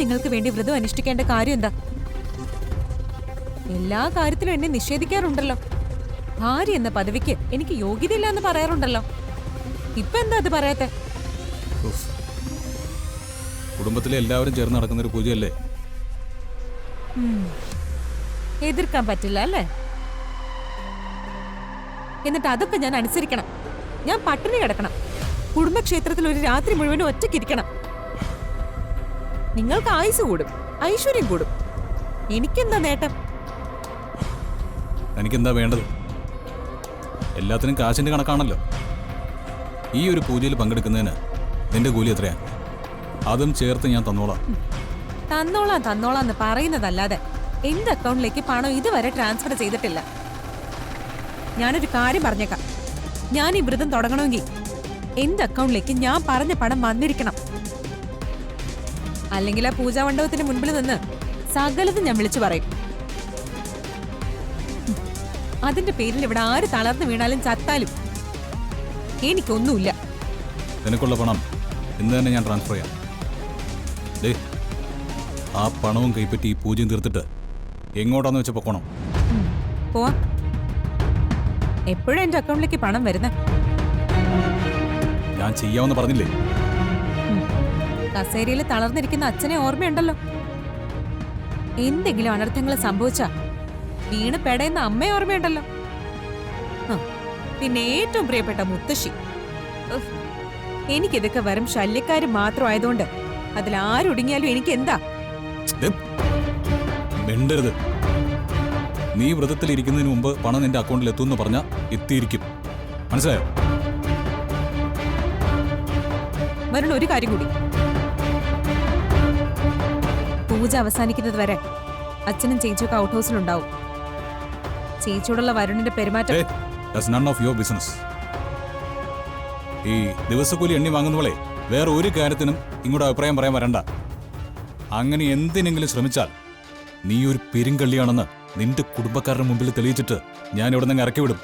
നിങ്ങൾക്ക് വേണ്ടി വ്രതം അനുഷ്ഠിക്കേണ്ട കാര്യം എന്താ? എല്ലാ കാര്യത്തിലും എന്നെ നിഷേധിക്കാറുണ്ടല്ലോ. ഭാര്യ എന്ന പദവിക്ക് എനിക്ക് യോഗ്യതയില്ല എന്ന് പറയാറുണ്ടല്ലോ. ഇപ്പൊ എന്താ അത് പറയാത്തെ? കുടുംബത്തിലെ എല്ലാവരും ചേർന്ന് നടക്കുന്ന ഒരു പൂജയല്ലേ? എതിർക്കാൻ പറ്റില്ല അല്ലേ? എന്നിട്ട് അതൊക്കെ ഞാൻ അനുസരിക്കണം. ഞാൻ പട്ടിണി കിടക്കണം. കുടുംബക്ഷേത്രത്തിൽ ഒരു രാത്രി മുഴുവനും ഒറ്റയ്ക്കിരിക്കണം. നിങ്ങൾക്ക് ആയുസ് കൂടും, ഐശ്വര്യം കൂടും. എനിക്കെന്താ നേട്ടം? എനിക്കെന്താ വേണ്ടത്? എല്ലാത്തിനും കാശിന്റെ കണക്കാണല്ലോ. ഈ ഒരു പൂജയിൽ പങ്കെടുക്കുന്നതിന് നിന്റെ കൂലി എത്രയാ? അതും ചേർത്ത് ഞാൻ തന്നോളാം. തന്നോളാന്ന് പറയുന്നതല്ലാതെ എന്റെ അക്കൗണ്ടിലേക്ക് പണം ഇതുവരെ ട്രാൻസ്ഫർ ചെയ്തിട്ടില്ല. ഞാനൊരു കാര്യം പറഞ്ഞേക്കാം. ഞാൻ ഈ വ്രതം തുടങ്ങണമെങ്കിൽ എന്റെ അക്കൗണ്ടിലേക്ക് ഞാൻ പറഞ്ഞ പണം വന്നിരിക്കണം. അല്ലെങ്കിൽ ആ പൂജാ മണ്ഡപത്തിന് മുൻപിൽ നിന്ന് സകലതും ഞാൻ വിളിച്ചു പറയും. അതിന്റെ പേരിൽ ഇവിടെ ആര് തളർന്നു വീണാലും ചത്താലും എനിക്കൊന്നുമില്ല. നിനക്കുള്ള പണം ഇന്ന് തന്നെ ഞാൻ ട്രാൻസ്ഫർ ചെയ്യാം. ആ പണവും കൈപ്പറ്റി ഈ പൂജയും തീർത്തിട്ട് എങ്ങോട്ടാന്ന് വെച്ച് പൊക്കോണം. പോവാ. എപ്പോഴും എന്റെ അക്കൗണ്ടിലേക്ക് പണം വരുന്ന ഞാൻ ചെയ്യാമെന്ന് പറഞ്ഞില്ലേ? കസേരയിൽ തളർന്നിരിക്കുന്ന അച്ഛനെ ഓർമ്മയുണ്ടല്ലോ. എന്തെങ്കിലും അനർത്ഥങ്ങൾ സംഭവിച്ചാ വീണ് പെടയുന്ന അമ്മയെ ഓർമ്മയുണ്ടല്ലോ. പിന്നെ ഏറ്റവും പ്രിയപ്പെട്ട മുത്തശ്ശി. എനിക്കിതൊക്കെ വെറും ശല്യക്കാര് മാത്രമായതുകൊണ്ട് അതിലാരൊടുങ്ങിയാലും എനിക്ക് എന്താ? മിണ്ടരുത്. നീ വ്രതത്തിൽ ഇരിക്കുന്നതിന് മുമ്പ് പണം നിന്റെ അക്കൗണ്ടിൽ എത്തുമെന്ന് പറഞ്ഞാൽ എത്തിയിരിക്കും. മനസ്സിലായോ? വരുണ, ഒരു കാര്യം കൂടി. പൂജ അവസാനിക്കുന്നത് വരെ അച്ഛനും ചേച്ചിയൊക്കെ ഔട്ട് ഹൗസിലുണ്ടാവും. ചേച്ചിയോടുള്ള വരുണിന്റെ പെരുമാറ്റം none of your business. ഈ ദിവസക്കൂലി എണ്ണി വാങ്ങുന്നവളെ വേറെ ഒരു കാര്യത്തിനും ഇങ്ങോട്ട് അഭിപ്രായം പറയാൻ വരണ്ട. അങ്ങനെ എന്തിനെങ്കിലും ശ്രമിച്ചാൽ നീ ഒരു പെരുങ്കള്ളിയാണെന്ന് നിന്റെ കുടുംബക്കാരുടെ മുമ്പിൽ തെളിയിച്ചിട്ട് ഞാൻ ഇവിടെ നിന്ന് ഇറക്കി വിടും.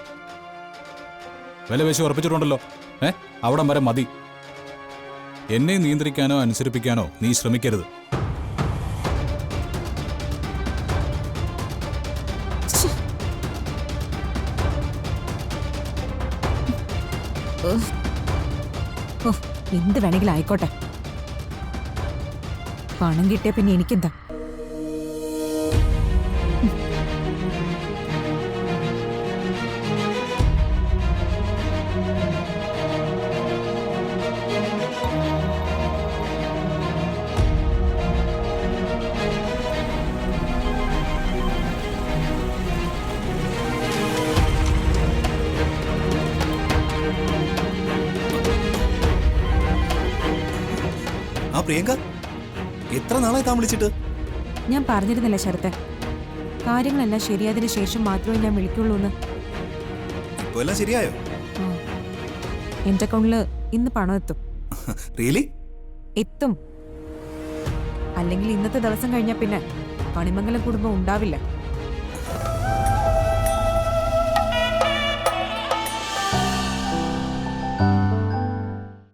വില വേശം ഉറപ്പിച്ചിട്ടുണ്ടല്ലോ. അവിടം വരെ മതി. എന്നെ നിയന്ത്രിക്കാനോ അനുസരിപ്പിക്കാനോ നീ ശ്രമിക്കരുത്. എന്ത് വേണമെങ്കിലും ആയിക്കോട്ടെ. പണം കിട്ടിയ പിന്നെ എനിക്കെന്താ? പ്രിയങ്ക, എത്ര നാളായി താൻ വിളിച്ചിട്ട്? ഞാൻ പറഞ്ഞിരുന്നില്ല ശരത്തെ, കാര്യങ്ങളെല്ലാം ശരിയായതിനു ശേഷം മാത്രമേ ഞാൻ വിളിക്കുള്ളൂ എന്ന്. ഇപ്പൊ എല്ലാം ശരിയായോ? എന്റെ അക്കൗണ്ടില് ഇന്ന് പണം എത്തും. റിയലി? എത്തും. അല്ലെങ്കിൽ ഇന്നത്തെ ദിവസം കഴിഞ്ഞാൽ പിന്നെ കണിമംഗലം കുടുംബം ഉണ്ടാവില്ല.